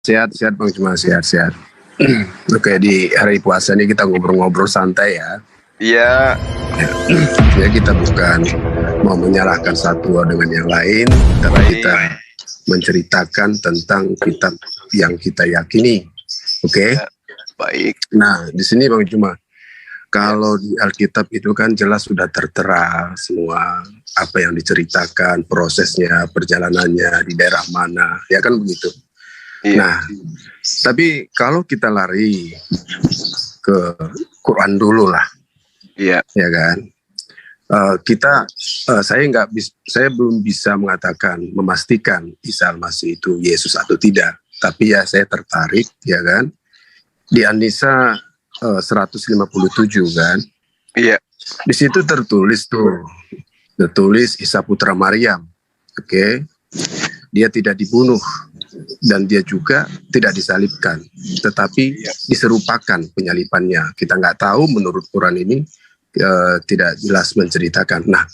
Sehat-sehat Bang, cuma sehat-sehat. Oke, di hari puasa ini kita ngobrol-ngobrol santai ya. Iya. Ya kita bukan mau menyalahkan satu dengan yang lain, tapi kita menceritakan tentang kitab yang kita yakini. Oke? Ya, baik. Nah, di sini Bang Cuma, kalau di Alkitab itu kan jelas sudah tertera semua apa yang diceritakan, prosesnya, perjalanannya di daerah mana, ya kan begitu. Iya. Nah, tapi kalau kita lari ke Quran dulu lah, Iya. ya kan. Saya belum bisa memastikan Isa Al-Masih itu Yesus atau tidak. Tapi ya saya tertarik, ya kan. Di An-Nisa 157 kan. Iya. Di situ tertulis Isa putra Maryam. Oke. Dia tidak dibunuh dan dia juga tidak disalibkan, tetapi diserupakan penyalipannya. Kita nggak tahu, menurut Quran ini tidak jelas menceritakan. Nah,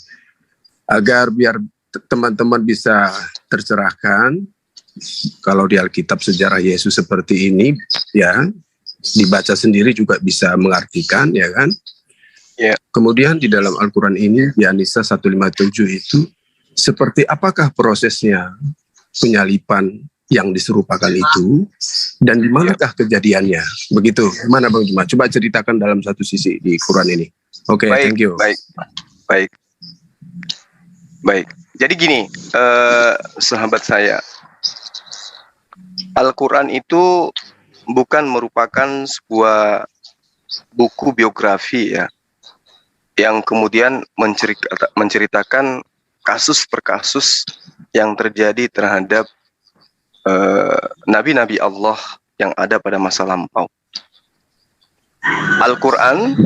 agar biar teman-teman bisa tercerahkan, kalau di Alkitab sejarah Yesus seperti ini, ya dibaca sendiri juga bisa mengartikan, ya kan? Ya. Kemudian di dalam Al-Quran ini, di An-Nisa 157 itu, seperti apakah prosesnya penyalipan yang diserupakan itu, dan di manakah kejadiannya? Begitu. Mana Bang Juma? Coba ceritakan dalam satu sisi di Quran ini. Oke, thank you. Baik. Jadi gini, sahabat saya, Al-Quran itu bukan merupakan sebuah buku biografi ya, yang kemudian menceritakan kasus per kasus yang terjadi terhadap nabi-nabi Allah yang ada pada masa lampau. Al-Quran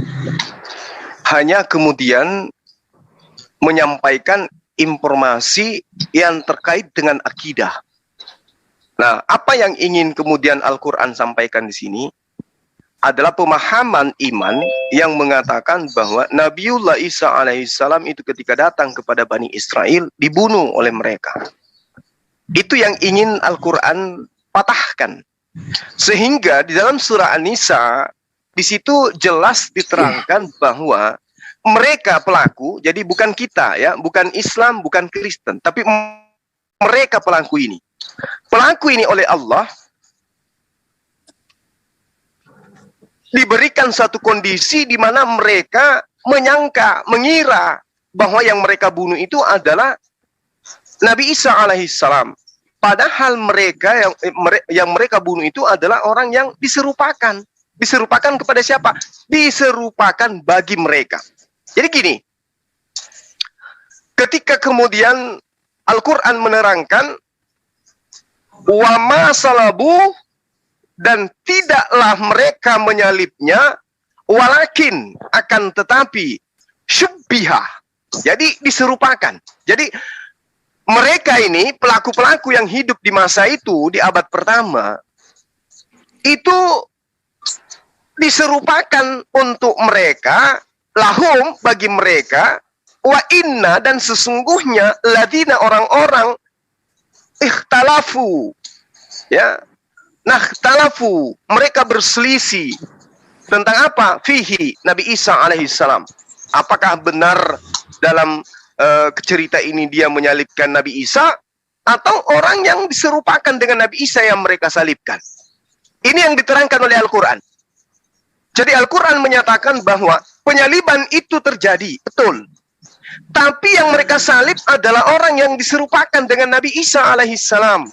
hanya kemudian menyampaikan informasi yang terkait dengan akidah. Nah, apa yang ingin kemudian Al-Quran sampaikan di sini adalah pemahaman iman yang mengatakan bahwa Nabiullah Isa alaihissalam itu ketika datang kepada Bani Israel dibunuh oleh mereka. Itu yang ingin Al-Quran patahkan. Sehingga di dalam surah An-Nisa di situ jelas diterangkan bahwa mereka pelaku, jadi bukan kita ya, bukan Islam, bukan Kristen, tapi mereka pelaku ini. Pelaku ini oleh Allah diberikan satu kondisi di mana mereka mengira bahwa yang mereka bunuh itu adalah Nabi Isa alaihissalam. Padahal mereka yang mereka bunuh itu adalah orang yang diserupakan. Diserupakan kepada siapa? Diserupakan bagi mereka. Jadi gini, ketika kemudian Al-Quran menerangkan wa ma salabu, dan tidaklah mereka menyalibnya, walakin akan tetapi syubbiha, jadi diserupakan. Jadi mereka ini pelaku-pelaku yang hidup di masa itu, di abad pertama, itu diserupakan untuk mereka, lahum bagi mereka, wa inna dan sesungguhnya ladina orang-orang ikhtalafu, ya. Nah, ikhtalafu, mereka berselisih tentang apa? Fihi, Nabi Isa alaihissalam. Apakah benar dalam cerita ini dia menyalibkan Nabi Isa, atau orang yang diserupakan dengan Nabi Isa yang mereka salibkan? Ini yang diterangkan oleh Al-Quran. Jadi Al-Quran menyatakan bahwa penyaliban itu terjadi, betul. Tapi yang mereka salib adalah orang yang diserupakan dengan Nabi Isa alaihissalam.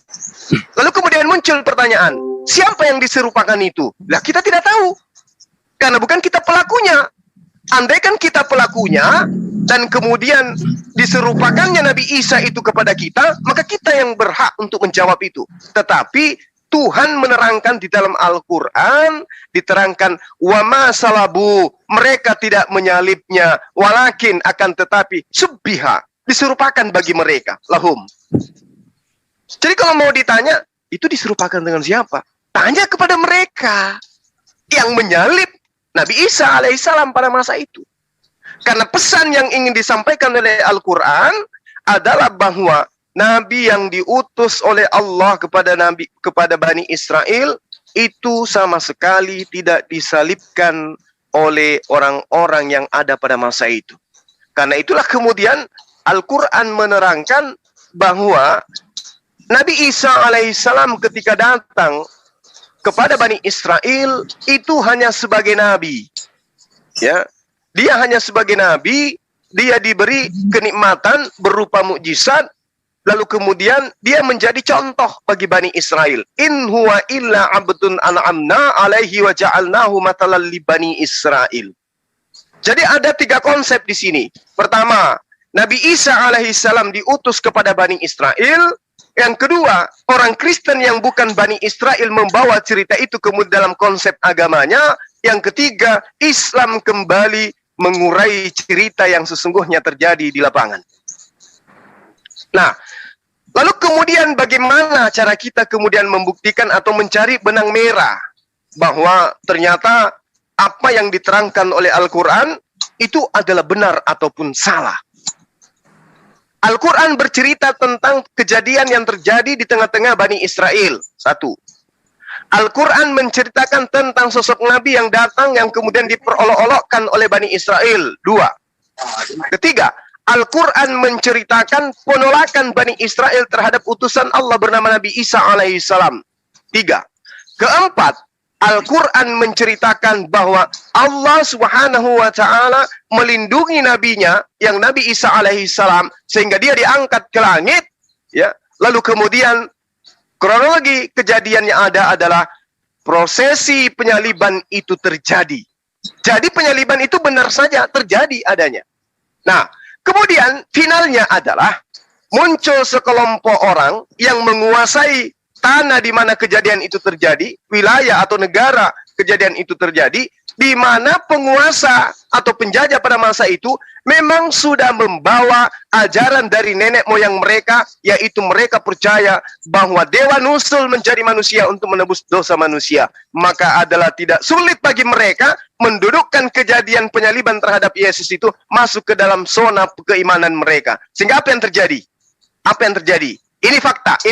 Lalu kemudian muncul pertanyaan, siapa yang diserupakan itu? Lah, kita tidak tahu, karena bukan kita pelakunya. Andaikan kita pelakunya, dan kemudian diserupakannya Nabi Isa itu kepada kita, maka kita yang berhak untuk menjawab itu. Tetapi Tuhan menerangkan di dalam Al-Quran, diterangkan wa ma salabu, mereka tidak menyalibnya, walakin akan tetapi subbiha, diserupakan bagi mereka, lahum. Jadi kalau mau ditanya, itu diserupakan dengan siapa? Tanya kepada mereka yang menyalib Nabi Isa alaihissalam pada masa itu. Karena pesan yang ingin disampaikan oleh Al-Quran adalah bahwa nabi yang diutus oleh Allah kepada Bani Israel itu sama sekali tidak disalibkan oleh orang-orang yang ada pada masa itu. Karena itulah kemudian Al-Quran menerangkan bahwa Nabi Isa alaihissalam ketika datang kepada Bani Israel itu hanya sebagai nabi. Ya, dia hanya sebagai nabi, dia diberi kenikmatan berupa mukjizat, lalu kemudian dia menjadi contoh bagi Bani Israel. In huwa illa abdun an'amna alaihi wa ja'alnahu matalan li Bani Israel. Jadi ada 3 konsep di sini. Pertama, Nabi Isa alaihissalam diutus kepada Bani Israel. Yang kedua, orang Kristen yang bukan Bani Israel membawa cerita itu kemudian dalam konsep agamanya. Yang ketiga, Islam kembali mengurai cerita yang sesungguhnya terjadi di lapangan. Nah, lalu kemudian bagaimana cara kita kemudian membuktikan atau mencari benang merah bahwa ternyata apa yang diterangkan oleh Al-Quran itu adalah benar ataupun salah. Al-Quran bercerita tentang kejadian yang terjadi di tengah-tengah Bani Israel. 1. Al-Quran menceritakan tentang sosok Nabi yang datang yang kemudian diperolok-olokkan oleh Bani Israel. 2. Ketiga, Al-Quran menceritakan penolakan Bani Israel terhadap utusan Allah bernama Nabi Isa alaihissalam. 3. Keempat, Al-Quran menceritakan bahwa Allah subhanahu wa ta'ala melindungi nabinya yang Nabi Isa alaihissalam sehingga dia diangkat ke langit. Ya. Lalu kemudian kronologi kejadian yang ada adalah prosesi penyaliban itu terjadi. Jadi penyaliban itu benar saja terjadi adanya. Nah, kemudian finalnya adalah muncul sekelompok orang yang menguasai tanah di mana kejadian itu terjadi, wilayah atau negara kejadian itu terjadi, di mana penguasa atau penjajah pada masa itu memang sudah membawa ajaran dari nenek moyang mereka, yaitu mereka percaya bahwa Dewa Nusul menjadi manusia untuk menebus dosa manusia. Maka adalah tidak sulit bagi mereka mendudukkan kejadian penyaliban terhadap Yesus itu masuk ke dalam zona keimanan mereka. Sehingga apa yang terjadi? Apa yang terjadi? Ini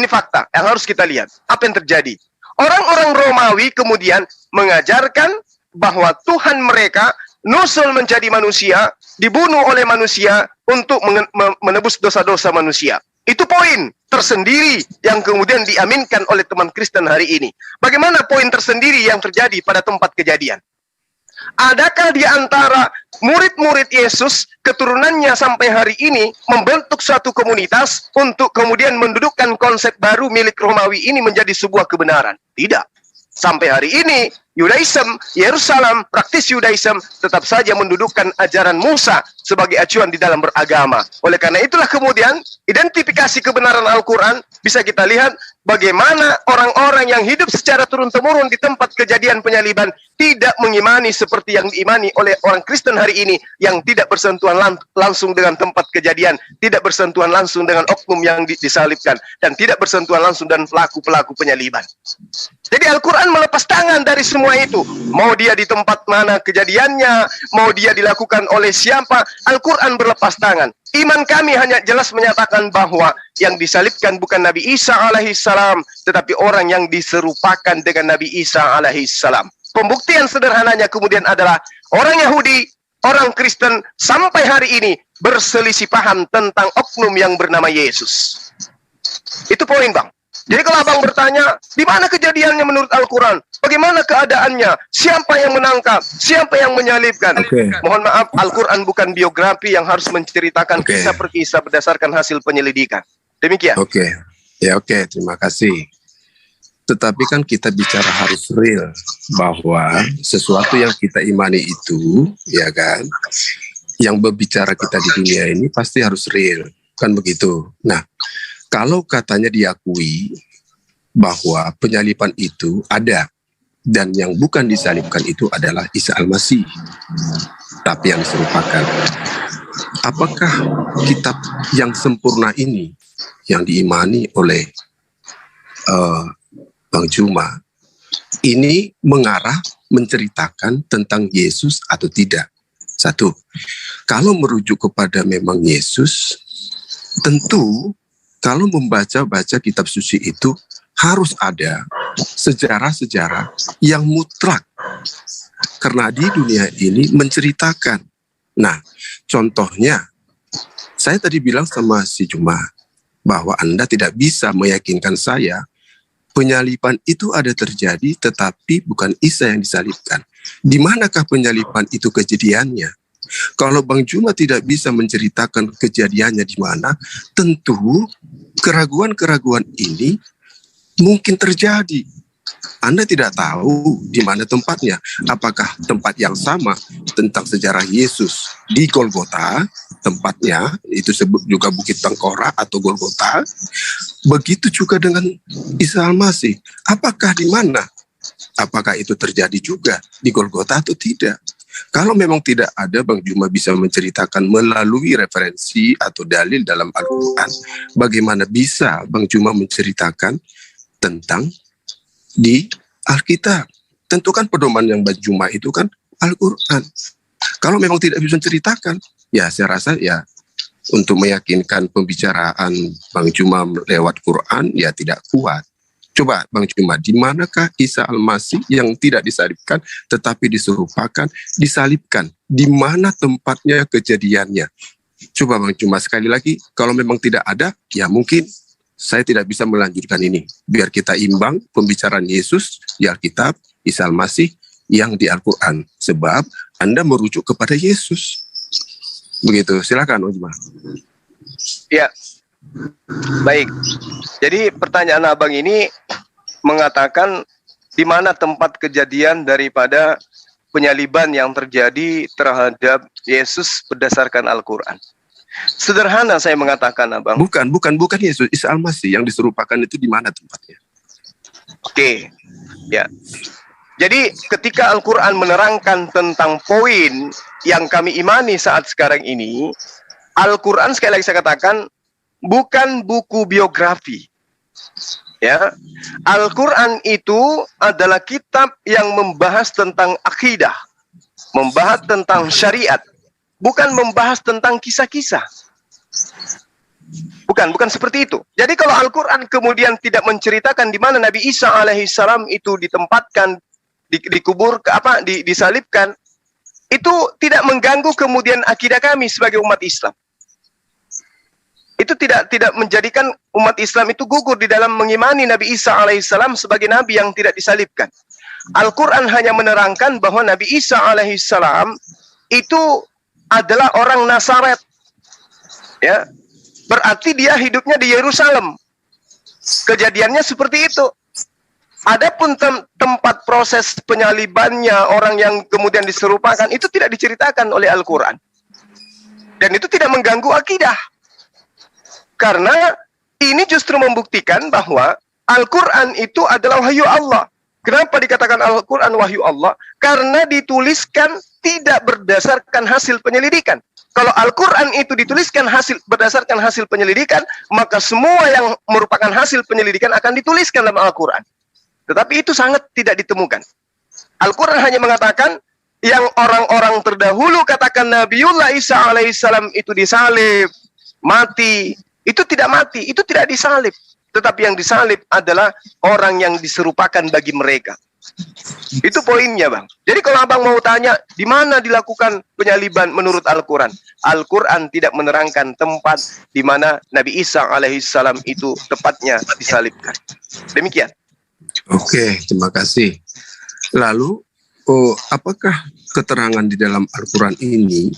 fakta yang harus kita lihat. Apa yang terjadi? Orang-orang Romawi kemudian mengajarkan bahwa Tuhan mereka, Nusul menjadi manusia, dibunuh oleh manusia untuk menebus dosa-dosa manusia. Itu poin tersendiri yang kemudian diaminkan oleh teman Kristen hari ini. Bagaimana poin tersendiri yang terjadi pada tempat kejadian? Adakah di antara murid-murid Yesus, keturunannya sampai hari ini membentuk suatu komunitas untuk kemudian mendudukkan konsep baru milik Romawi ini menjadi sebuah kebenaran? Tidak. Sampai hari ini, Yudaism, Yerusalem, praktis Yudaism tetap saja mendudukkan ajaran Musa sebagai acuan di dalam beragama. Oleh karena itulah kemudian identifikasi kebenaran Al-Quran bisa kita lihat bagaimana orang-orang yang hidup secara turun-temurun di tempat kejadian penyaliban tidak mengimani seperti yang diimani oleh orang Kristen hari ini yang tidak bersentuhan langsung dengan tempat kejadian, tidak bersentuhan langsung dengan oknum yang disalibkan, dan tidak bersentuhan langsung dengan pelaku-pelaku penyaliban. Jadi Al-Quran melepas tangan dari semua itu. Mau dia di tempat mana kejadiannya, mau dia dilakukan oleh siapa, Al-Quran berlepas tangan. Iman kami hanya jelas menyatakan bahwa yang disalibkan bukan Nabi Isa alaihissalam, tetapi orang yang diserupakan dengan Nabi Isa alaihissalam. Pembuktian sederhananya kemudian adalah orang Yahudi, orang Kristen sampai hari ini berselisih paham tentang oknum yang bernama Yesus. Itu poin, Bang. Jadi kalau abang bertanya, di mana kejadiannya menurut Al-Quran? Bagaimana keadaannya? Siapa yang menangkap? Siapa yang menyalibkan? Mohon maaf, Al-Quran bukan biografi yang harus menceritakan kisah per kisah berdasarkan hasil penyelidikan. Demikian. Oke, terima kasih. Tetapi kan kita bicara harus real, bahwa sesuatu yang kita imani itu, ya kan, yang berbicara kita di dunia ini pasti harus real, kan begitu. Nah, kalau katanya diakui bahwa penyaliban itu ada, dan yang bukan disalibkan itu adalah Isa Al-Masih, tapi yang diserupakan. Apakah kitab yang sempurna ini yang diimani oleh Bang Juma ini mengarah menceritakan tentang Yesus atau tidak? Satu, kalau merujuk kepada memang Yesus, tentu kalau membaca kitab suci itu harus ada sejarah-sejarah yang mutlak. Karena di dunia ini menceritakan. Nah, contohnya, saya tadi bilang sama si Juma bahwa Anda tidak bisa meyakinkan saya penyaliban itu ada terjadi, tetapi bukan Isa yang disalibkan. Di manakah penyaliban itu kejadiannya? Kalau Bang Juma tidak bisa menceritakan kejadiannya di mana, tentu keraguan-keraguan ini mungkin terjadi. Anda tidak tahu di mana tempatnya. Apakah tempat yang sama tentang sejarah Yesus di Golgota, tempatnya itu sebut juga Bukit Tengkorak atau Golgota. Begitu juga dengan Isa Al-Masih. Apakah di mana? Apakah itu terjadi juga di Golgota atau tidak? Kalau memang tidak ada, Bang Juma bisa menceritakan melalui referensi atau dalil dalam Al-Quran. Bagaimana bisa Bang Juma menceritakan tentang di Alkitab? Tentu kan pedoman yang Bang Juma itu kan Al-Quran. Kalau memang tidak bisa menceritakan, ya saya rasa ya untuk meyakinkan pembicaraan Bang Juma lewat Quran ya tidak kuat. Coba Bang Juma, di manakah Isa Al-Masih yang tidak disalibkan tetapi diserupakan disalibkan? Di mana tempatnya kejadiannya? Coba Bang Juma sekali lagi, kalau memang tidak ada, ya mungkin saya tidak bisa melanjutkan ini. Biar kita imbang pembicaraan Yesus di Alkitab, Isa Al-Masih yang di Al-Quran. Sebab Anda merujuk kepada Yesus. Begitu, silakan Bang Juma. Ya, baik. Jadi pertanyaan Abang ini mengatakan di mana tempat kejadian daripada penyaliban yang terjadi terhadap Yesus berdasarkan Al-Quran. Sederhana saya mengatakan, Abang. Bukan Yesus, Isa Al-Masih yang diserupakan itu di mana tempatnya? Oke, ya. Jadi ketika Al-Quran menerangkan tentang poin yang kami imani saat sekarang ini, Al-Quran sekali lagi saya katakan bukan buku biografi. Ya, Al-Quran itu adalah kitab yang membahas tentang akidah, membahas tentang syariat, bukan membahas tentang kisah-kisah. Bukan seperti itu. Jadi kalau Al-Quran kemudian tidak menceritakan di mana Nabi Isa alaihissalam itu ditempatkan, dikubur, disalibkan, itu tidak mengganggu kemudian akidah kami sebagai umat Islam. Itu tidak menjadikan umat Islam itu gugur di dalam mengimani Nabi Isa alaihissalam sebagai nabi yang tidak disalibkan. Al-Quran hanya menerangkan bahwa Nabi Isa alaihissalam itu adalah orang Nazaret. Ya, berarti dia hidupnya di Yerusalem. Kejadiannya seperti itu. Adapun tempat proses penyalibannya, orang yang kemudian diserupakan, itu tidak diceritakan oleh Al-Quran. Dan itu tidak mengganggu akidah. Karena ini justru membuktikan bahwa Al-Quran itu adalah wahyu Allah. Kenapa dikatakan Al-Quran wahyu Allah? Karena dituliskan tidak berdasarkan hasil penyelidikan. Kalau Al-Quran itu dituliskan berdasarkan hasil penyelidikan, maka semua yang merupakan hasil penyelidikan akan dituliskan dalam Al-Quran. Tetapi itu sangat tidak ditemukan. Al-Quran hanya mengatakan yang orang-orang terdahulu katakan Nabiullah Isa alaihissalam itu disalib, mati. Itu tidak mati, itu tidak disalib. Tetapi yang disalib adalah orang yang diserupakan bagi mereka. Itu poinnya, Bang. Jadi kalau Abang mau tanya, di mana dilakukan penyaliban menurut Al-Quran? Al-Quran tidak menerangkan tempat di mana Nabi Isa alaihissalam itu tepatnya disalibkan. Demikian. Oke, terima kasih. Lalu, apakah keterangan di dalam Al-Quran ini,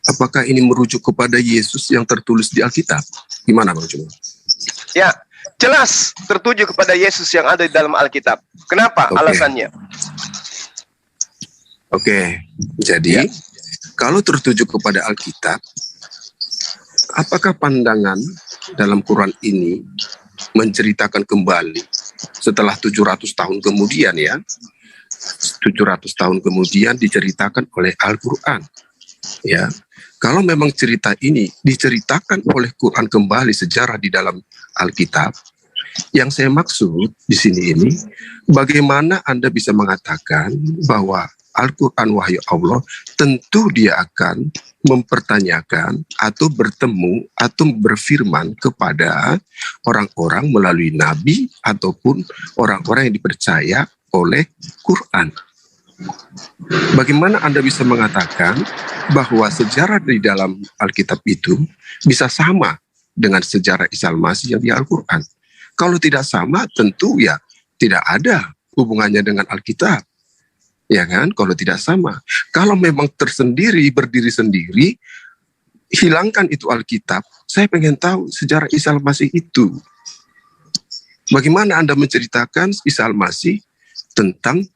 apakah ini merujuk kepada Yesus yang tertulis di Alkitab? Gimana Bang Juma? Ya, jelas tertuju kepada Yesus yang ada di dalam Alkitab. Kenapa? Alasannya? Oke, jadi kalau tertuju kepada Alkitab, apakah pandangan dalam Quran ini menceritakan kembali setelah 700 tahun kemudian ya, 700 tahun kemudian diceritakan oleh Al-Quran? Ya, kalau memang cerita ini diceritakan oleh Quran kembali sejarah di dalam Alkitab, yang saya maksud di sini ini, bagaimana Anda bisa mengatakan bahwa Al-Quran wahyu Allah, tentu dia akan mempertanyakan atau bertemu atau berfirman kepada orang-orang melalui nabi ataupun orang-orang yang dipercaya oleh Quran. Bagaimana Anda bisa mengatakan bahwa sejarah di dalam Alkitab itu bisa sama dengan sejarah Isa Al-Masih yang di Al-Quran? Kalau tidak sama, tentu ya tidak ada hubungannya dengan Alkitab. Ya kan, kalau tidak sama. Kalau memang tersendiri, berdiri sendiri, hilangkan itu Alkitab. Saya pengen tahu sejarah Isa Al-Masih itu. Bagaimana Anda menceritakan Isa Al-Masih tentang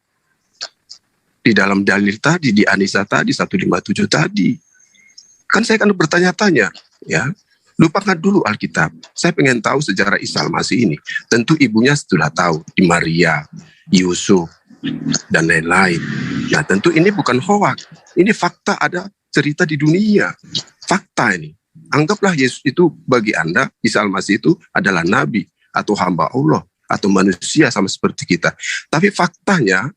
di dalam dalil tadi, di Anisa tadi, 157 tadi. Kan saya akan bertanya-tanya, ya. Lupakan dulu Alkitab. Saya pengen tahu sejarah Isa Al-Masih ini. Tentu ibunya sudah tahu, di Maria, Yusuf, dan lain-lain. Nah, tentu ini bukan hoak. Ini fakta, ada cerita di dunia. Fakta ini. Anggaplah Yesus itu bagi Anda, Isa Al-Masih itu adalah nabi atau hamba Allah atau manusia sama seperti kita. Tapi faktanya,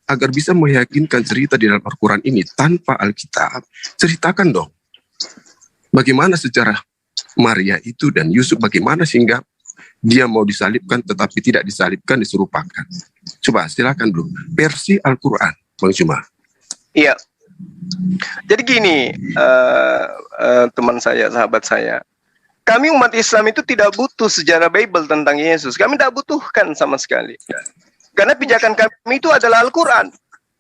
agar bisa meyakinkan cerita di dalam Al-Quran ini tanpa Alkitab, ceritakan dong. Bagaimana sejarah Maria itu dan Yusuf, bagaimana sehingga dia mau disalibkan tetapi tidak disalibkan, diserupakan. Coba silakan dulu versi Al-Quran, Bang Juma. Iya. Jadi gini, teman saya, sahabat saya, kami umat Islam itu tidak butuh sejarah Bible tentang Yesus. Kami tidak butuhkan sama sekali. Karena pijakan kami itu adalah Al-Quran.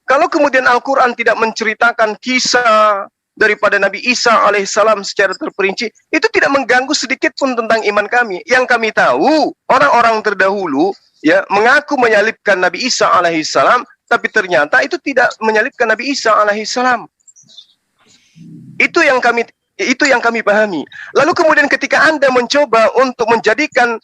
Kalau kemudian Al-Quran tidak menceritakan kisah daripada Nabi Isa alaihissalam secara terperinci, itu tidak mengganggu sedikit pun tentang iman kami. Yang kami tahu, orang-orang terdahulu ya mengaku menyalibkan Nabi Isa alaihissalam, tapi ternyata itu tidak menyalibkan Nabi Isa alaihissalam. Itu yang kami pahami. Lalu kemudian ketika Anda mencoba untuk menjadikan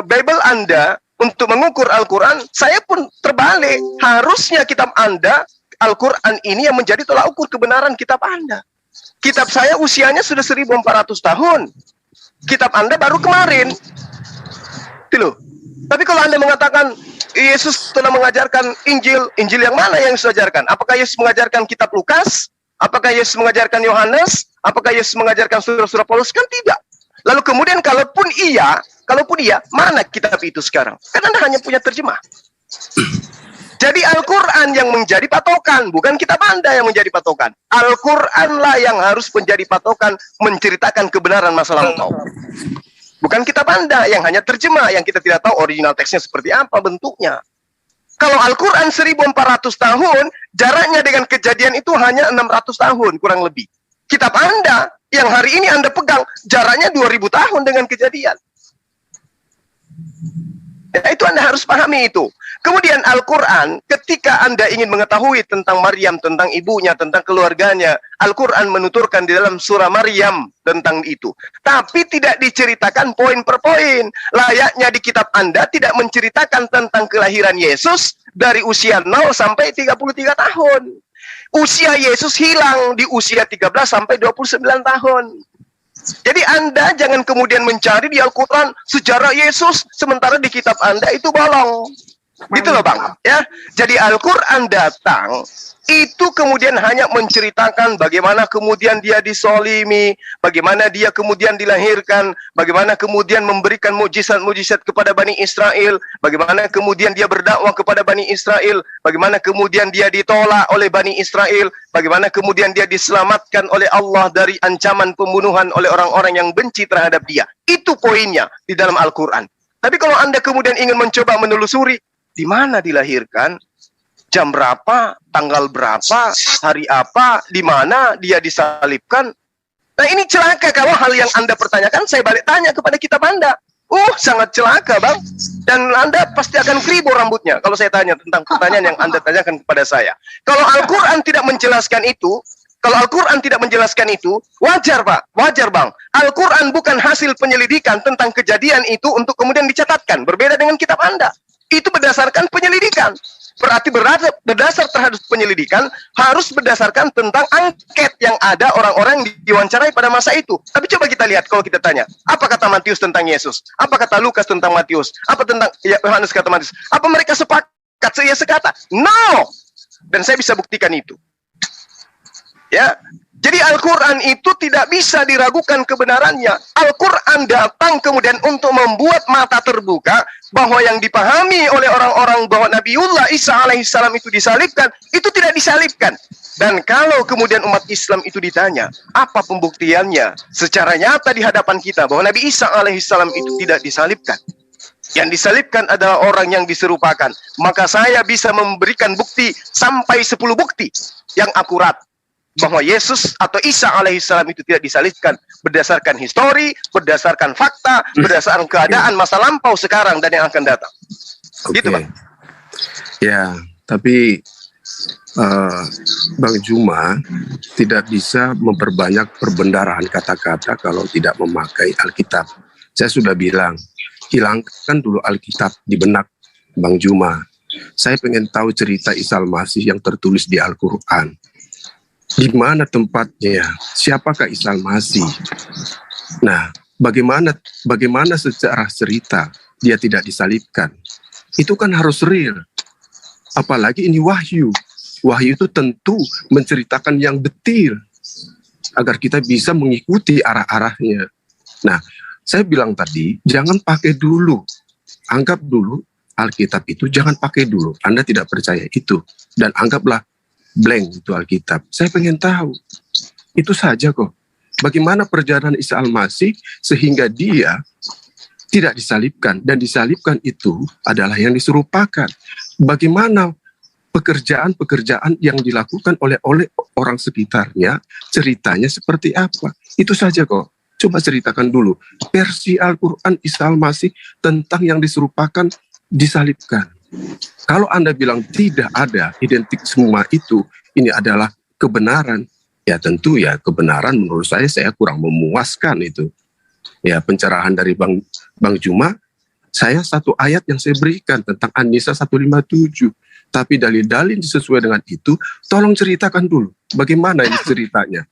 Bible Anda untuk mengukur Al-Quran, saya pun terbalik. Harusnya kitab Anda, Al-Quran ini yang menjadi tolak ukur kebenaran kitab Anda. Kitab saya usianya sudah 1400 tahun. Kitab Anda baru kemarin. Itu loh. Tapi kalau Anda mengatakan Yesus telah mengajarkan Injil, Injil yang mana yang Yesus ajarkan? Apakah Yesus mengajarkan kitab Lukas? Apakah Yesus mengajarkan Yohanes? Apakah Yesus mengajarkan surah-surah Paulus? Kan tidak. Lalu kemudian kalaupun iya, mana kitab itu sekarang? Kan Anda hanya punya terjemah. Jadi Al-Quran yang menjadi patokan, bukan kitab Anda yang menjadi patokan. Al-Quranlah yang harus menjadi patokan, menceritakan kebenaran masa lampau. Bukan kitab Anda yang hanya terjemah, yang kita tidak tahu original teksnya seperti apa bentuknya. Kalau Al-Quran 1400 tahun, jaraknya dengan kejadian itu hanya 600 tahun, kurang lebih. Kitab Anda, yang hari ini Anda pegang, jaraknya 2000 tahun dengan kejadian. Ya, itu Anda harus pahami itu. Kemudian Al-Quran, ketika Anda ingin mengetahui tentang Maryam, tentang ibunya, tentang keluarganya, Al-Quran menuturkan di dalam surah Maryam tentang itu. Tapi tidak diceritakan poin per poin. Layaknya di kitab Anda tidak menceritakan tentang kelahiran Yesus dari usia 0 sampai 33 tahun. Usia Yesus hilang di usia 13 sampai 29 tahun. Jadi Anda jangan kemudian mencari di Al-Quran sejarah Yesus, sementara di kitab Anda itu bolong. Gitu loh Bang, ya. Jadi Al-Quran datang itu kemudian hanya menceritakan bagaimana kemudian dia disolimi, bagaimana dia kemudian dilahirkan, bagaimana kemudian memberikan mujizat-mujizat kepada Bani Israel, bagaimana kemudian dia berdakwah kepada Bani Israel, bagaimana kemudian dia ditolak oleh Bani Israel, bagaimana kemudian dia diselamatkan oleh Allah dari ancaman pembunuhan oleh orang-orang yang benci terhadap dia. Itu poinnya di dalam Al-Quran. Tapi kalau Anda kemudian ingin mencoba menelusuri, di mana dilahirkan, jam berapa, tanggal berapa, hari apa, di mana dia disalibkan. Nah ini celaka kalau hal yang Anda pertanyakan, saya balik tanya kepada kitab Anda. Sangat celaka Bang. Dan Anda pasti akan keribu rambutnya kalau saya tanya tentang pertanyaan yang Anda tanyakan kepada saya. Kalau Al-Quran tidak menjelaskan itu, wajar Pak, wajar Bang. Al-Quran bukan hasil penyelidikan tentang kejadian itu untuk kemudian dicatatkan. Berbeda dengan kitab Anda. Itu berdasarkan penyelidikan. Berarti berdasar terhadap penyelidikan harus berdasarkan tentang angket yang ada orang-orang yang diwawancarai pada masa itu. Tapi coba kita lihat kalau kita tanya, apa kata Matius tentang Yesus? Apa kata Lukas tentang Matius? Apa tentang Yohanes kata Matius? Apa mereka sepakat sekata? No! Dan saya bisa buktikan itu. Ya, jadi Al-Quran itu tidak bisa diragukan kebenarannya. Al-Quran datang kemudian untuk membuat mata terbuka bahwa yang dipahami oleh orang-orang bahwa Nabiullah Isa alaihissalam itu disalibkan, itu tidak disalibkan. Dan kalau kemudian umat Islam itu ditanya, apa pembuktiannya secara nyata di hadapan kita bahwa Nabi Isa alaihissalam itu tidak disalibkan? Yang disalibkan adalah orang yang diserupakan. Maka saya bisa memberikan bukti sampai 10 bukti yang akurat bahwa Yesus atau Isa alaihissalam itu tidak disalibkan berdasarkan histori, berdasarkan fakta, berdasarkan keadaan masa lampau, sekarang, dan yang akan datang. Gitu, Bang. Ya, tapi Bang Juma tidak bisa memperbanyak perbendaharaan kata-kata kalau tidak memakai Alkitab. Saya sudah bilang, hilangkan dulu Alkitab di benak Bang Juma. Saya pengen tahu cerita Isa Al-Masih yang tertulis di Al-Quran. Di mana tempatnya? Siapakah Isa Al-Masih? Nah, bagaimana secara cerita dia tidak disalibkan? Itu kan harus real. Apalagi ini wahyu. Wahyu itu tentu menceritakan yang detil agar kita bisa mengikuti arah-arahnya. Nah, saya bilang tadi, jangan pakai dulu. Anggap dulu Alkitab itu jangan pakai dulu. Anda tidak percaya itu. Dan anggaplah blank itu Alkitab. Saya pengen tahu. Itu saja kok. Bagaimana perjalanan Isa Al-Masih sehingga dia tidak disalibkan. Dan disalibkan itu adalah yang diserupakan. Bagaimana pekerjaan-pekerjaan yang dilakukan oleh orang sekitarnya, ceritanya seperti apa. Itu saja kok. Coba ceritakan dulu. Versi Al-Quran Isa Al-Masih tentang yang diserupakan disalibkan. Kalau Anda bilang tidak ada identik semua itu, ini adalah kebenaran. Ya tentu ya kebenaran menurut saya kurang memuaskan itu. Ya pencerahan dari Bang Juma, saya satu ayat yang saya berikan tentang An-Nisa 157. Tapi dalil-dalil sesuai dengan itu, tolong ceritakan dulu. Bagaimana ini ceritanya?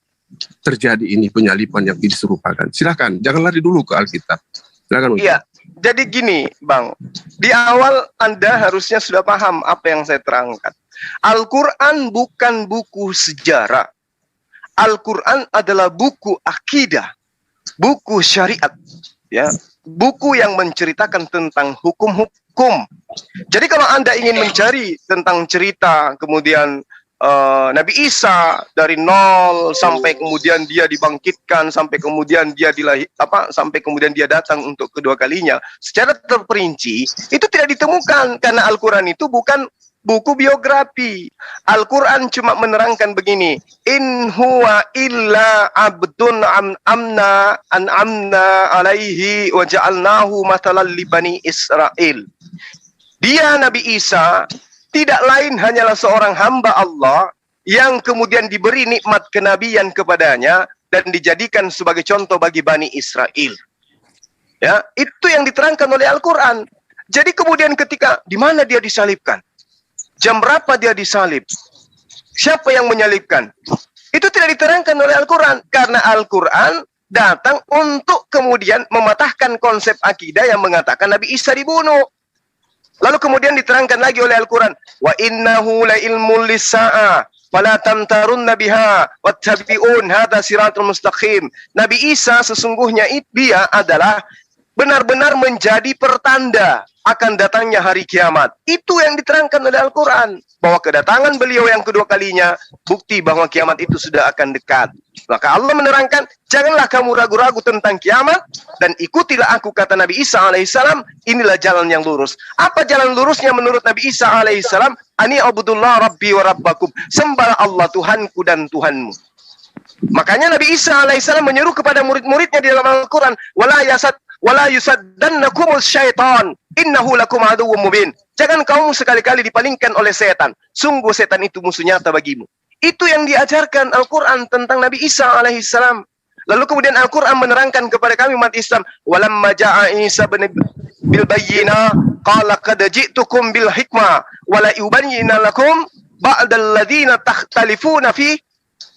Terjadi ini penyaliban yang diserupakan. Silakan, jangan lari dulu ke Alkitab. Silakan. Iya. Jadi gini, Bang, di awal Anda harusnya sudah paham apa yang saya terangkan. Al-Quran bukan buku sejarah. Al-Quran adalah buku akidah, buku syariat, ya, buku yang menceritakan tentang hukum-hukum. Jadi kalau Anda ingin mencari tentang cerita, kemudian Nabi Isa dari nol sampai kemudian dia dibangkitkan, sampai kemudian dia sampai kemudian dia datang untuk kedua kalinya secara terperinci, itu tidak ditemukan karena Al-Quran itu bukan buku biografi. Al-Quran cuma menerangkan begini, in huwa illa abdun amna alaihi wa ja'alnahu matalan li bani Israel. Dia Nabi Isa tidak lain hanyalah seorang hamba Allah yang kemudian diberi nikmat kenabian kepadanya dan dijadikan sebagai contoh bagi Bani Israel. Ya, itu yang diterangkan oleh Al-Quran. Jadi kemudian ketika di mana dia disalibkan? Jam berapa dia disalib? Siapa yang menyalibkan? Itu tidak diterangkan oleh Al-Quran karena Al-Quran datang untuk kemudian mematahkan konsep akidah yang mengatakan Nabi Isa dibunuh. Lalu kemudian diterangkan lagi oleh Al-Quran, wa innahu la ilmul lisa'a fala tamtarunna biha wattabi'un hadza siratul mustaqim. Nabi Isa sesungguhnya dia adalah benar-benar menjadi pertanda akan datangnya hari kiamat. Itu yang diterangkan oleh Al-Quran, bahwa kedatangan beliau yang kedua kalinya bukti bahwa kiamat itu sudah akan dekat. Maka Allah menerangkan, janganlah kamu ragu-ragu tentang kiamat dan ikutilah aku, kata Nabi Isa alaihissalam, inilah jalan yang lurus. Apa jalan lurusnya menurut Nabi Isa alaihissalam? Ani abudullah rabbi wa rabbakum. Sembahlah Allah Tuhanku dan Tuhanmu. Makanya Nabi Isa alaihissalam menyeru kepada murid-muridnya di dalam Al-Quran, wala yusaddannakumul syaitan innahu lakum aduwwum mubin. Jangan kamu sekali-kali dipalingkan oleh setan. Sungguh setan itu musuh nyata bagimu. Itu yang diajarkan Al-Quran tentang Nabi Isa alaihissalam. Lalu kemudian Al-Quran menerangkan kepada kami umat Islam, walamma ja'a Isa bil bayyina qala qad ji'tukum bil hikmah wala yubayyina lakum ba'dal ladzina takhtalifuna fi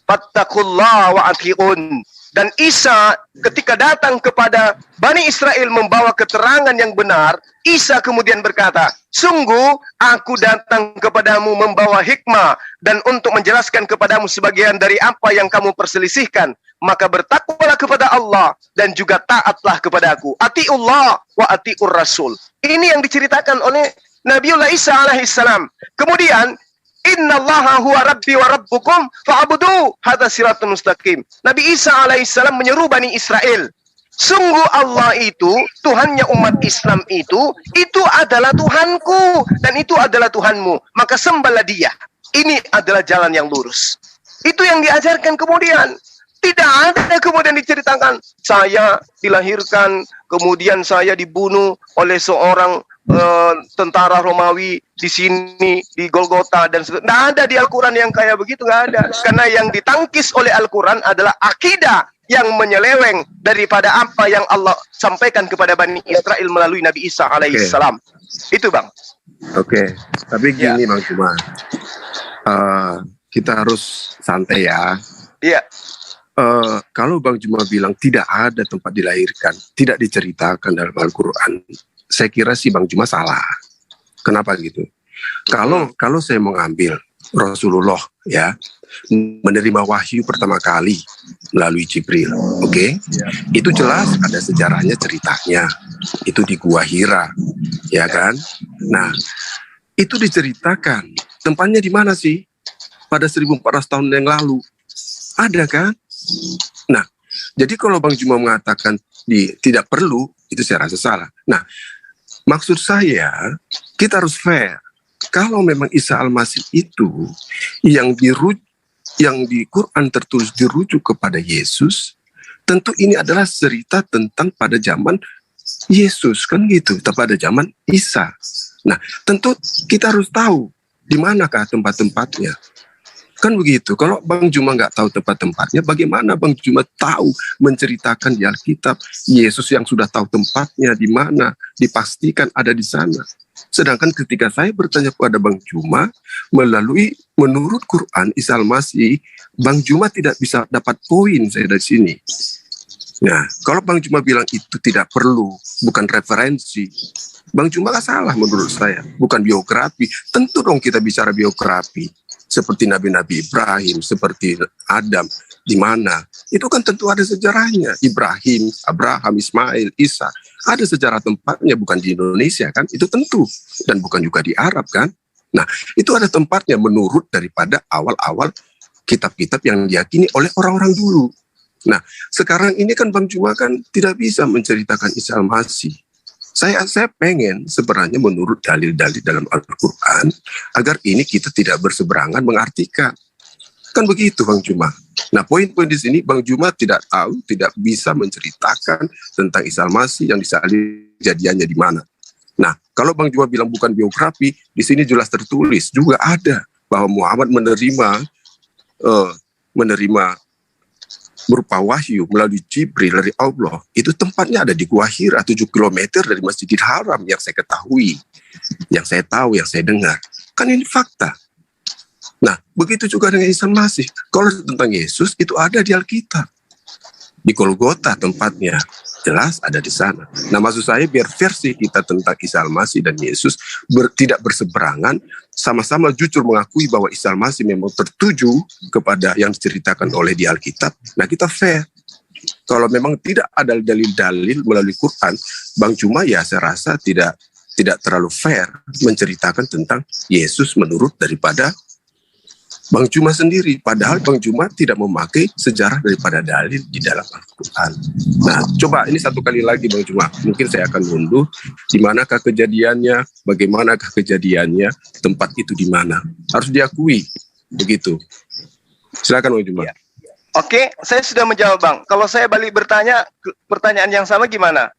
fattaqullaha wa atiqun. Dan Isa ketika datang kepada Bani Israel membawa keterangan yang benar, Isa kemudian berkata, sungguh aku datang kepadamu membawa hikmah dan untuk menjelaskan kepadamu sebagian dari apa yang kamu perselisihkan. Maka bertakwalah kepada Allah dan juga taatlah kepada aku. Atiullah wa atiur rasul. Ini yang diceritakan oleh Nabiullah Isa alaihissalam. Kemudian innallaha huwa rabbi wa rabbukum fa'budu hadza siratun mustaqim. Nabi Isa alaihissalam menyeru Bani Israel, sungguh Allah itu, Tuhannya umat Islam itu adalah Tuhanku dan itu adalah Tuhanmu. Maka sembahlah Dia. Ini adalah jalan yang lurus. Itu yang diajarkan kemudian. Tidak ada kemudian diceritakan saya dilahirkan, kemudian saya dibunuh oleh seorang tentara Romawi di sini di Golgota dan tidak ada di Al-Quran yang kayak begitu, nggak ada. Karena yang ditangkis oleh Al-Quran adalah akidah yang menyeleweng daripada apa yang Allah sampaikan kepada Bani Israel melalui Nabi Isa alaihissalam. Itu Bang. Oke. Tapi gini Bang Juma, kita harus santai ya. Iya. Kalau Bang Juma bilang tidak ada tempat dilahirkan, tidak diceritakan dalam Al-Quran, saya kira sih Bang Juma salah. Kenapa gitu? Kalau saya mengambil Rasulullah ya menerima wahyu pertama kali melalui Jibril, oke? Itu jelas ada sejarahnya, ceritanya. Itu di Gua Hira, ya kan? Nah, itu diceritakan. Tempatnya di mana sih? Pada 1400 tahun yang lalu. Ada kan? Nah, jadi kalau Bang Juma mengatakan tidak perlu, itu saya rasa salah. Nah, maksud saya, kita harus fair. Kalau memang Isa Al-Masih itu yang di Quran tertulis dirujuk kepada Yesus, tentu ini adalah cerita tentang pada zaman Yesus, kan gitu, pada zaman Isa. Nah, tentu kita harus tahu di manakah tempat-tempatnya. Kan begitu. Kalau Bang Juma nggak tahu tempat-tempatnya, bagaimana Bang Juma tahu menceritakan di Alkitab Yesus yang sudah tahu tempatnya di mana, dipastikan ada di sana. Sedangkan ketika saya bertanya kepada Bang Juma menurut Quran Isa Al-Masih, Bang Juma tidak bisa dapat poin saya dari sini. Nah, kalau Bang Juma bilang itu tidak perlu, bukan referensi, Bang Juma nggak salah menurut saya, bukan biografi. Tentu dong kita bicara biografi. Seperti Nabi-Nabi Ibrahim, seperti Adam, di mana? Itu kan tentu ada sejarahnya. Ibrahim, Abraham, Ismail, Isa. Ada sejarah tempatnya, bukan di Indonesia kan? Itu tentu. Dan bukan juga di Arab kan? Nah, itu ada tempatnya menurut daripada awal-awal kitab-kitab yang diyakini oleh orang-orang dulu. Nah, sekarang ini kan Bang Juma kan tidak bisa menceritakan Isa Al-Masih. Saya pengen sebenarnya menurut dalil-dalil dalam Al-Quran agar ini kita tidak berseberangan mengartikan. Kan begitu Bang Juma. Nah, poin-poin di sini Bang Juma tidak tahu, tidak bisa menceritakan tentang Isa Al-Masih yang disalib kejadiannya di mana. Nah, kalau Bang Juma bilang bukan biografi, di sini jelas tertulis juga ada bahwa Muhammad menerima berupa wahyu melalui Jibril dari Allah. Itu tempatnya ada di Gua Hira, 7 km dari Masjidil Haram yang saya ketahui, yang saya tahu, yang saya dengar. Kan ini fakta. Nah, begitu juga dengan Isa Al-Masih. Kalau tentang Yesus, itu ada di Alkitab. Di Golgota tempatnya. Jelas ada di sana. Nah, maksud saya biar versi kita tentang Isa Al-Masih dan Yesus tidak berseberangan, sama-sama jujur mengakui bahwa Isa Al-Masih memang tertuju kepada yang diceritakan oleh di Alkitab. Nah, kita fair. Kalau memang tidak ada dalil-dalil melalui Quran, Bang Juma ya saya rasa tidak terlalu fair menceritakan tentang Yesus menurut daripada Bang Juma sendiri, padahal Bang Juma tidak memakai sejarah daripada dalil di dalam Al-Quran. Nah, coba ini satu kali lagi Bang Juma, mungkin saya akan unduh, di manakah kejadiannya, bagaimanakah kejadiannya, tempat itu di mana. Harus diakui, begitu. Silakan Bang Juma. Ya. Oke, saya sudah menjawab Bang. Kalau saya balik bertanya, pertanyaan yang sama gimana?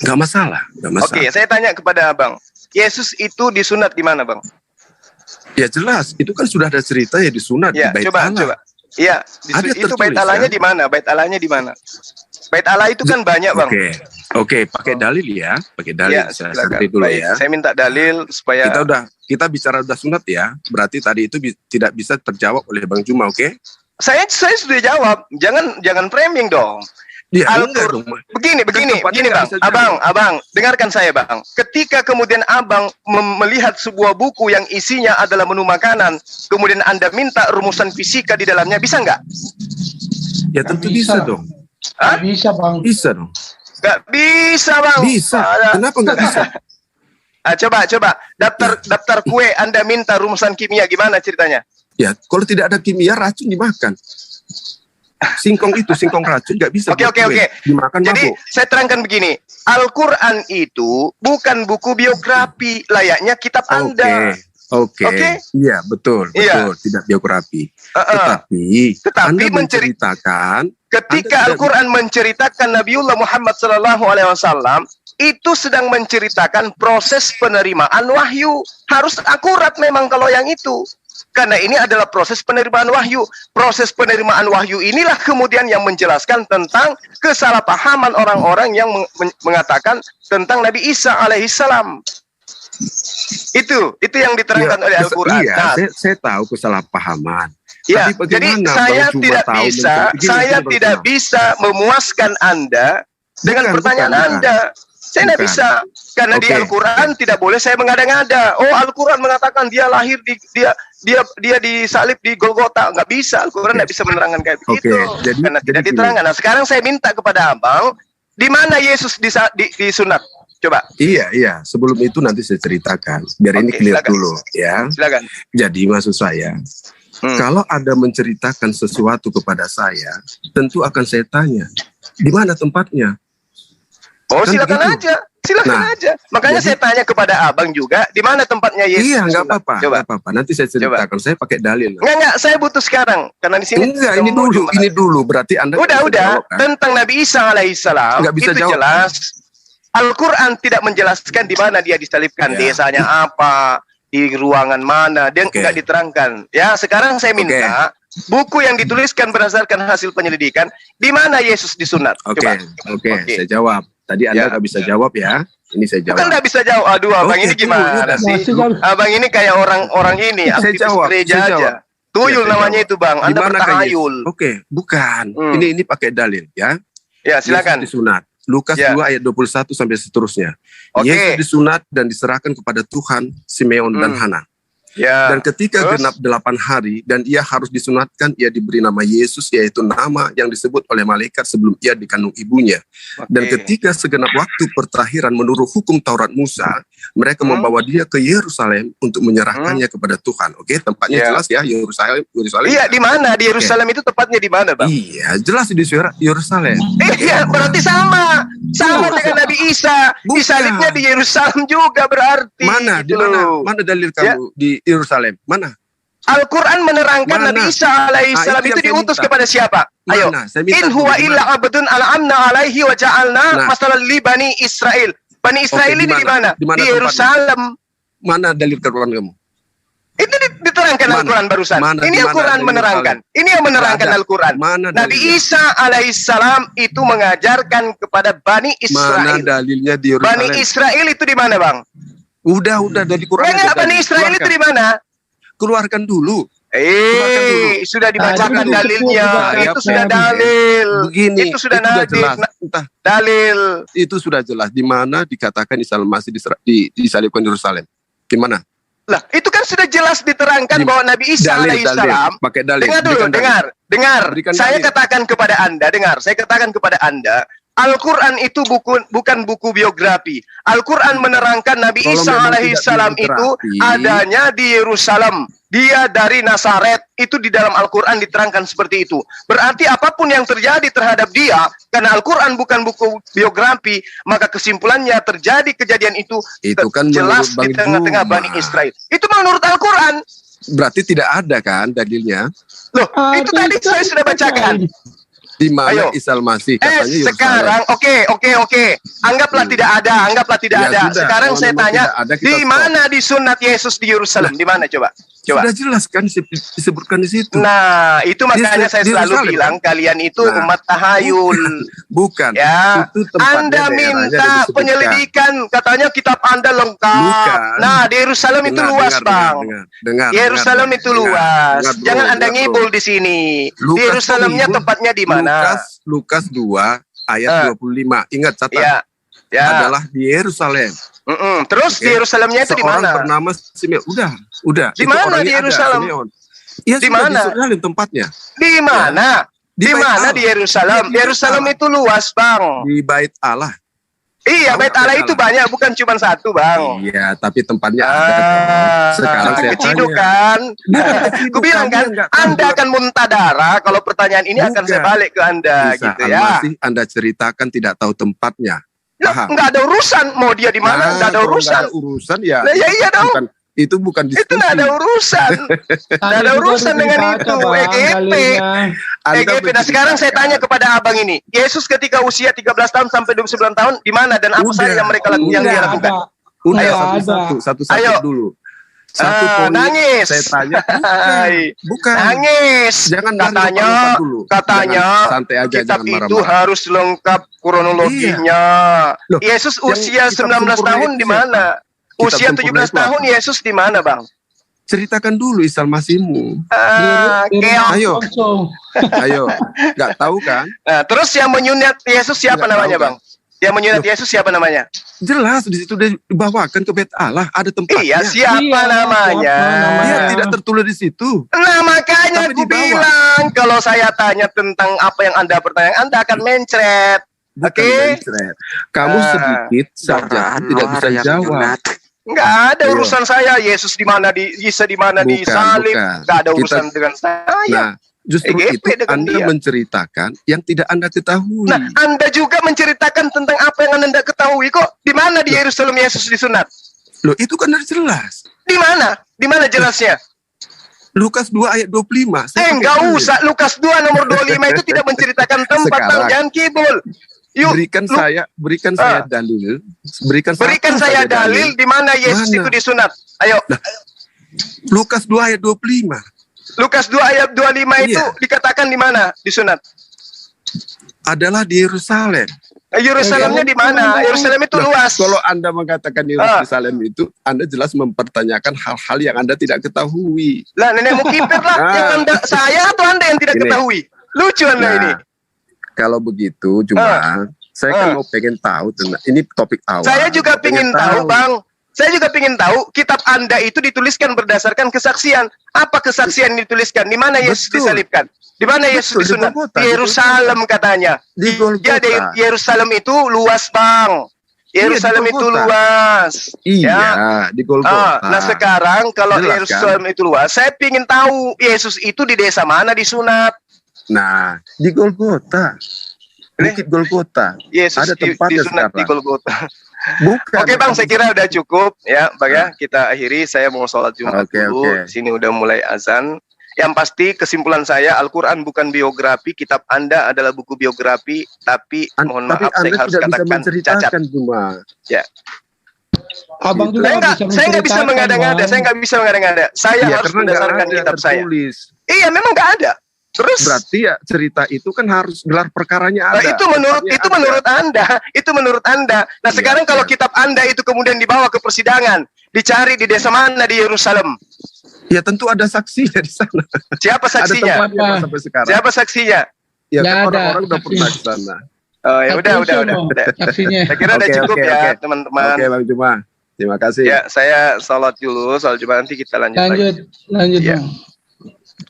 Nggak masalah, nggak masalah. Oke, saya tanya kepada Bang, Yesus itu disunat di mana Bang? Ya jelas, itu kan sudah ada cerita ya disunat ya, di Bait Allah. Coba. Iya, itu Bait Allahnya di mana? Bait Allahnya di mana? Bait Allah itu kan banyak Bang. Oke, pakai dalil ya, pakai dalil. Ya, saya dulu ya. Saya minta dalil supaya kita bicara udah sunat ya. Berarti tadi itu tidak bisa terjawab oleh Bang Juma, oke? Saya sudah jawab. Jangan framing dong. Ya, enggak dong. Begini Bang. Abang, dengarkan saya Bang. Ketika kemudian Abang melihat sebuah buku yang isinya adalah menu makanan, kemudian Anda minta rumusan fisika di dalamnya, bisa nggak? Ya tentu bisa dong. Hah? Bisa Bang. Bisa dong. Nggak bisa Bang. Bisa. Kenapa nggak bisa? Coba daftar kue Anda minta rumusan kimia, gimana ceritanya? Ya, kalau tidak ada kimia, racun dimakan. Singkong racun nggak bisa. Oke. Dimakan Jadi mabuk. saya terangkan begini, Al-Quran itu bukan buku biografi layaknya kitab Anda. Oke. Iya, betul. Iya. Tidak biografi. Tetapi Anda menceritakan ketika Al-Quran menceritakan Nabiullah Muhammad SAW, itu sedang menceritakan proses penerimaan wahyu. Harus akurat memang kalau yang itu. Karena ini adalah proses penerimaan wahyu. Proses penerimaan wahyu inilah kemudian yang menjelaskan tentang kesalahpahaman orang-orang yang mengatakan tentang Nabi Isa alaihissalam. Itu yang diterangkan oleh Al-Quran. Iya, Nah, saya tahu kesalahpahaman. ya, Tapi jadi bagaimana saya Bang Cuma tidak tahu bisa, begini, bisa memuaskan Anda dengan pertanyaan bukan. Anda. Saya tidak Bukan. bisa, karena di Oke. Al-Quran tidak boleh saya mengada-ngada. Oh, Al-Quran mengatakan dia lahir dia disalib di Golgota. Nggak bisa, Al-Quran nggak bisa menerangkan kayak begitu. Karena tidak jadi diterangkan. Nah, sekarang saya minta kepada Abang, di mana Yesus disunat? Coba. Iya. Sebelum itu nanti saya ceritakan. Biar ini Oke, clear silakan. dulu, ya. Silakan. Jadi maksud saya, kalau ada menceritakan sesuatu kepada saya, tentu akan saya tanya, di mana tempatnya? Oh, Kan silakan begitu. aja. Silakan Nah, aja. Makanya jadi- saya tanya kepada Abang juga, di mana tempatnya Yesus? Iya, nggak disunat? apa-apa. Coba. Nggak apa-apa. Nanti saya ceritakan. Saya pakai dalil. Enggak, saya butuh sekarang karena di sini Enggak, ini dulu. Berarti Anda nggak bisa Udah, jawab, kan? tentang Nabi Isa alaihissalam Nggak bisa itu jawab. jelas. Al-Quran tidak menjelaskan di mana dia disalibkan, Ya. desanya apa, di ruangan mana, dia Oke. nggak diterangkan. Ya, sekarang saya minta buku yang dituliskan berdasarkan hasil penyelidikan, di mana Yesus disunat. Oke, Coba. oke, saya jawab. Tadi Anda Ya. nggak bisa jawab ya. Ini saya Bukan jawab. nggak bisa jawab. Aduh, Abang Oke, ini gimana tunggu, sih? Masih jawab. Abang ini kayak orang ini, Saya aktivis jawab, gereja saya aja. jawab. Tuyul Ya, saya namanya jawab. itu, Bang. Anda Di manakah bertahayul. Yesus? Oke, bukan. Ini pakai dalil ya. Ya, silakan. Yesus disunat. Lukas Ya. 2 ayat 21 sampai seterusnya. Oke. Yesus disunat dan diserahkan kepada Tuhan, Simeon dan Hana. Ya. Dan ketika Terus? genap 8 hari dan ia harus disunatkan, ia diberi nama Yesus, yaitu nama yang disebut oleh malaikat sebelum ia dikandung ibunya. Dan Oke. ketika segenap waktu pertakhiran menurut hukum Taurat Musa, mereka membawa dia ke Yerusalem untuk menyerahkannya kepada Tuhan. Oke, tempatnya Ya. jelas ya, Yerusalem. Iya, di mana? Di Yerusalem itu tepatnya di mana, Bang? Iya, jelas di Yerusalem. Iya, berarti sama dengan Nabi Isa. Bukan. Disalibnya di Yerusalem juga berarti. Mana? Di gitu mana? loh. Mana dalil Ya. kamu di Yerusalem? Mana? Al-Quran menerangkan Mana? Nabi Isa alaihissalam Ah, itu itu yang saya diutus minta. kepada siapa? Ayo. Mana? Saya minta In huwa di illa mana? abdun al'amna alaihi wa ja'alna Nah. masalan li Bani Israel. Bani Israel Oke, ini di mana? Di mana Di tempatnya? Yerusalem. Mana dalil Quran kamu? Itu diterangkan Mana? Al-Quran barusan. Mana? Ini Di mana Al-Quran ada menerangkan. Yerusalem? Ini yang menerangkan Nggak ada. Al-Quran. Mana Nabi dalilnya? Isa alaihissalam itu mengajarkan kepada Bani Mana Israel. dalilnya di Bani Yerusalem? Israel itu di mana, Bang? Udah dari Quran. Enggak, ada Bani dalil. Israel itu di mana? Keluarkan dulu. Keluarkan dulu. Sudah dibacakan Nah, dalilnya. itu Itu sudah sudah dalil. Begini, Itu sudah jelas. Entah, dalil. itu sudah jelas di mana dikatakan Isa masih disalibkan di Yerusalem. Di mana? Lah, itu kan sudah jelas diterangkan Di- bahwa Nabi Isa alaihissalam. pakai dalil. Dengar dulu, Berikan dalil. dengar. Berikan Saya dalil. katakan kepada Anda, saya katakan kepada Anda, Al-Quran itu bukan buku biografi. Al-Quran menerangkan Nabi Kalau Isa memang alaihissalam tidak itu biografi, adanya di Yerusalem. Dia dari Nazaret. Itu di dalam Al-Quran diterangkan seperti itu. Berarti apapun yang terjadi terhadap dia, karena Al-Quran bukan buku biografi, maka kesimpulannya terjadi kejadian itu Itu kan jelas menurut di Bang tengah-tengah Juma. Bani Israel. Itu menurut Al-Quran. Berarti tidak ada kan dalilnya Loh, itu tadi saya sudah bacakan. di mana Ayo. Isa Masih katanya Yerusalem. Sekarang oke. Anggaplah tidak ada, Ya ada. sudah, Sekarang kalau saya memang tanya, tidak ada, kita di stop. mana disunat Yesus di Yerusalem? Di mana coba? Coba. Sudah jelas kan disebutkan di situ. Nah, itu makanya saya Di selalu Yerusalem, bilang kalian itu Nah, umat tahayul. Bukan. Ya, Itu tempatnya, Anda daerahnya minta disebutkan. penyelidikan, katanya kitab Anda lengkap. Bukan. Nah, di Yerusalem itu luas, Bang. Dengar, Yerusalem itu luas. dengar, bro, Jangan Anda dengar, bro. ngibul di sini. Di Lukas Yerusalemnya ngibul. tepatnya di mana? Lukas 2 ayat 25. Ingat, catat. Ya, ya. Adalah di Yerusalem. Terus Oke. di Yerusalemnya itu di Seorang mana? bernama Simeon. Udah. Di Itu mana orangnya di ada, Yerusalem? Simeon. Ya, Di sudah, mana? Di Yerusalem tempatnya. Di mana? Di Di Bait mana Allah. di Yerusalem? Di Bait Yerusalem Allah. itu luas, Bang. Di Bait Allah. Iya, Tahu Bait nggak Allah Bait itu Allah? banyak, bukan cuma satu, Bang. Iya, tapi tempatnya ada. Sekarang Itu saya keciduk tanya. kan? Bukan keciduk, Aku bilang kamu kan, yang nggak tahu Anda juga. akan muntah darah kalau pertanyaan ini akan saya Bukan. balik ke Anda, Bisa gitu ya. Al-Masih Anda ceritakan tidak tahu tempatnya. Lah, Paham? nggak ada urusan, mau dia di mana, nggak ada kalau urusan. nggak ada urusan ya. Lah, ya iya dong. Itu bukan diskusi. Itu nggak ada urusan. Nggak ada urusan dengan itu. EGP. EGP. Nah, sekarang saya tanya kepada abang ini. Yesus ketika usia 13 tahun sampai 29 tahun, di mana dan apa Udah, saja yang mereka yang dia lakukan? Udah, Ayo. satu-satu Ayo. dulu. Satu poin nangis. saya tanya. Hai. Bukan. Nangis. Jangan lompat dulu. Katanya Jangan santai aja, kitab jangan itu marah-marah. harus lengkap kronologinya. Loh, Yesus yang usia kitab 19 sempurna tahun itu di mana? Kitab Usia sempurna 17 itu apa? tahun Yesus di mana, Bang? Ceritakan dulu Isal Masihmu. Keong. Ayo. Nggak tahu kan? Nah, terus yang menyunat Yesus siapa Nggak namanya, tahu, Bang? Yang menyunat Yesus siapa namanya? Jelas di situ dia dibawakan ke Bait Allah, ada tempatnya. Iya, siapa namanya? Dia tidak tertulis di situ. Nah, makanya Tapi aku dibawa. bilang kalau saya tanya tentang apa yang Anda pertanyakan, Anda akan mencret. Bukan Oke. mencret. Kamu sedikit saja tidak bisa jawab. Nggak ada Ayo. urusan saya. Yesus di mana di Isa di mana di Bukan, salib. bukan. Nggak ada Kita- urusan dengan saya. Nah, justru EGP itu dengan Anda dia. menceritakan yang tidak Anda ketahui. Nah, Anda juga menceritakan tentang apa yang Anda tidak ketahui kok. Di mana di Yerusalem Yesus disunat? Loh, itu kan sudah jelas. Di mana? Di mana jelasnya? Lukas 2 ayat 25. Saya pakai Enggak tulis. usah. Lukas 2 nomor 25 itu tidak menceritakan tempat, Bang. Sekarang. Jangan kibul. Yuk, Berikan saya dalil. Berikan berikan satu saya saja dalil di mana Yesus Mana? itu disunat. Ayo. Lukas 2 ayat 25. Lukas 2 ayat 25 itu Iya. dikatakan di mana disunat? Adalah di Yerusalem. Yerusalemnya di mana? Yerusalem itu Loh, luas. Kalau Anda mengatakan Yerusalem itu, Anda jelas mempertanyakan hal-hal yang Anda tidak ketahui. Lah, nenek mau kiper lah. Yang Anda, saya atau Anda yang tidak Ini. ketahui? Lucu Anda Nah, ini. kalau begitu, cuma saya kan mau pengen tahu tentang ini topik awal. Saya juga Mau pengen ingin tahu, Bang. Saya juga ingin tahu kitab Anda itu dituliskan berdasarkan kesaksian. Apa kesaksian yang dituliskan? Di mana Yesus Betul. disalibkan? Di mana Yesus Betul, di disunat? Golgota, Di di Yerusalem katanya. Di Golgota. Ya, di Yerusalem itu luas, Bang. Yerusalem itu Golgota. luas. Iya, Ya. di Golgota. Nah, sekarang kalau Jelas, Yerusalem itu luas, saya ingin tahu Yesus itu di desa mana disunat? Nah, di Golgota. Bukit Golgota. Yesus Ada tempatnya disunat di sekarang. Golgota. Bukan. Oke, Bang, saya kira udah cukup ya, Bang ya. Kita akhiri, saya mau sholat Jumat Oke, dulu. oke. Sini udah mulai azan. Yang pasti kesimpulan saya, Al-Quran bukan biografi, kitab Anda adalah buku biografi, tapi mohon Tapi maaf saya Anda harus tidak bisa katakan cacat. menceritakan cuma. Ya. Abang juga Saya nggak bisa mengada-ngada, saya nggak bisa mengada-ngada. Saya Iya, harus karena nggak berdasarkan ada kitab saya. tertulis. Iya, memang nggak ada. Terus Berarti ya cerita itu kan harus gelar perkaranya nah, ada. itu menurut Tempatnya itu ada. menurut Anda, itu menurut Anda. Nah, Iya, sekarang kalau iya. kitab Anda itu kemudian dibawa ke persidangan, dicari di desa mana di Yerusalem. Ya tentu ada saksinya di sana. Siapa Ada saksinya? tempatnya Pak, sampai sekarang. Siapa saksinya? Ya Nggak kan ada orang-orang udah saksinya. pernah ke sana. Oh, ya udah. Saksinya. Saya kira udah Oke, cukup oke, ya, oke. teman-teman. Oke Bang Juma. Terima kasih. Ya, saya salat dulu, salat Jumat nanti kita lanjut lagi. Lanjut Iya. Bang.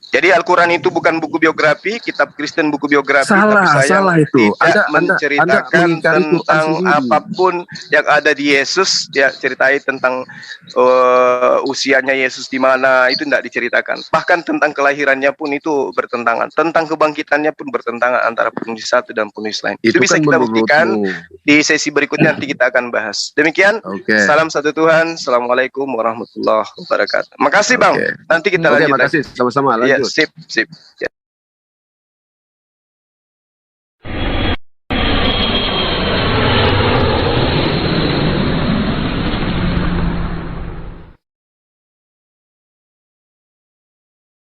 Jadi Al-Quran itu bukan buku biografi, kitab Kristen buku biografi, Salah, tapi saya salah itu. tidak Anda menceritakan mengingkari Quran tentang sendiri. apapun yang ada di Yesus. Ya, ceritai tentang usianya Yesus di mana, itu tidak diceritakan. Bahkan tentang kelahirannya pun itu bertentangan. Tentang kebangkitannya pun bertentangan antara penulis satu dan penulis lain. Itu bisa kan kita buktikan menurutmu. di sesi berikutnya, nanti kita akan bahas. Demikian. Oke. Salam satu Tuhan. Assalamualaikum warahmatullahi wabarakatuh. Makasih Bang. Oke. Nanti kita Oke, lanjut lagi. makasih. Sama-sama Ya, lanjut. sip, sip. Ya.